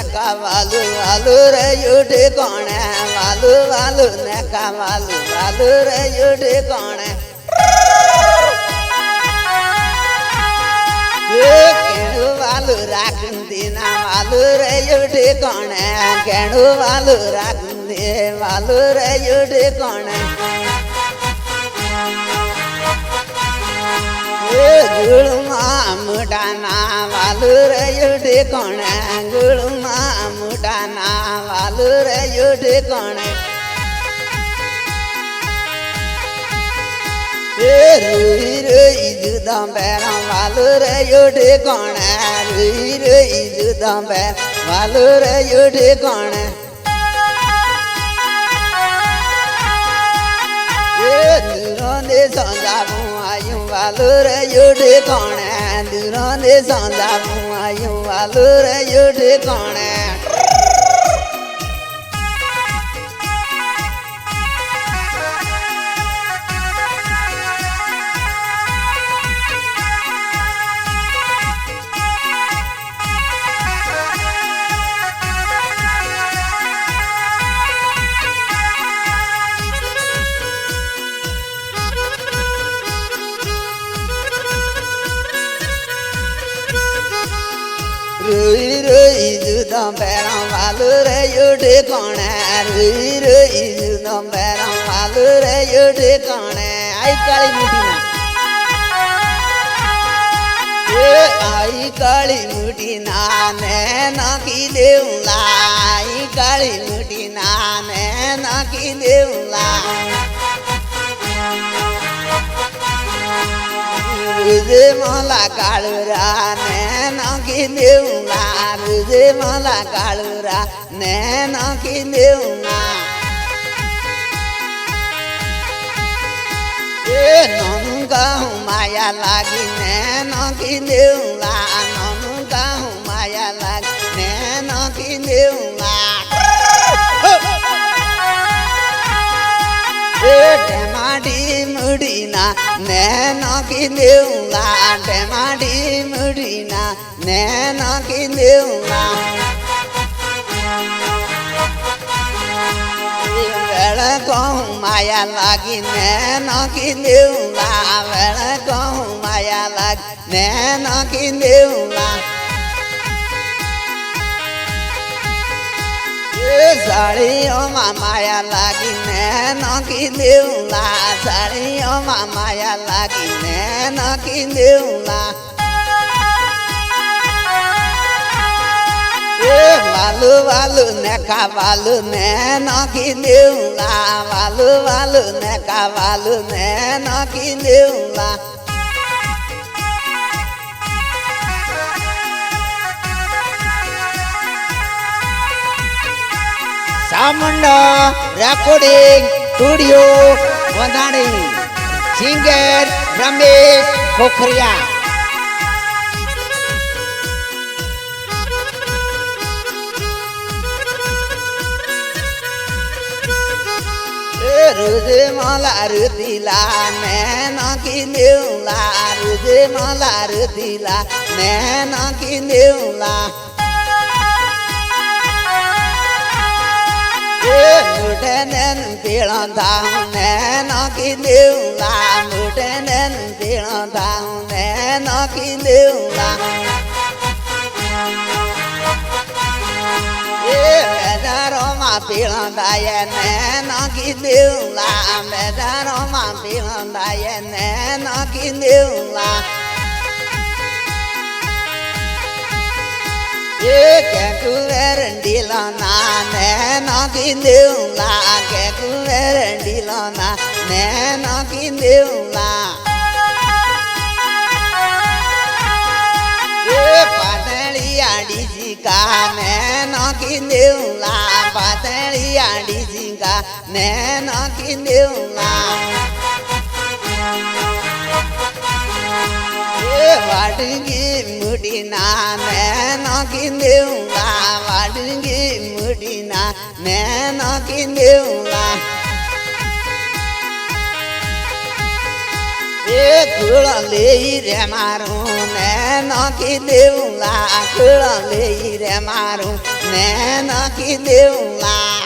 neka valu valu re yude kone valu valu neka valu valu re yude kone kenu valu rakundina valu re yude kone kenu valu rakundi valu re yude kone gulma mudana valure yude kone gulma mudana valure yude kone rui judam beram valure yude kone rui judam beram valure yude kone durande sanjabu ayum valure yude kone durande sanjabu ayum valure yude kone rui judam beram valure yude kone rui judam beram valure yude kone ai kali mutina ai kali mutina ne na ki deula ai kali mutina ne na ki deula Rude mala kalura nena ki deunga Rude mala kalura nena ki deunga Nonunga humaya lagi nena ki deunga Nonunga humaya lagi nena ki deunga Temadi mudina nena ki deunga temadi mudina nena ki deunga vela ko maya lagi nena ki deunga vela ko maya lagi nena ki deunga साड़ियों माया लागी नैना की देउला साड़ियों माया लागी नैना की देउला वालू वालू नेका वालू नैना की देउला वालू वालू नेका वालू नैना की देउला Samunda Recording Studio Wadani Singer Ramesh Pokhria Rude mala rudila nena ki deula Rude mala rudila nena ki deula Mudenen pilanda nena ki deula Mudenen pilanda nena ki deula Medaroma pilanda ye nena ki deula Medaroma pilanda ye nena ki deula Kekurendilana nena ki deula Kekurendilana nena ki deula Patali adi jika nena ki deula Patali adi jika nena ki deula Vadungi mudina nena ki deula Vadungi mudina nena ki deula એ કુળ લઈ રે મારું ને નાખી દેવું લા કુળ લઈ રે મારું ને નાખી દેવું લા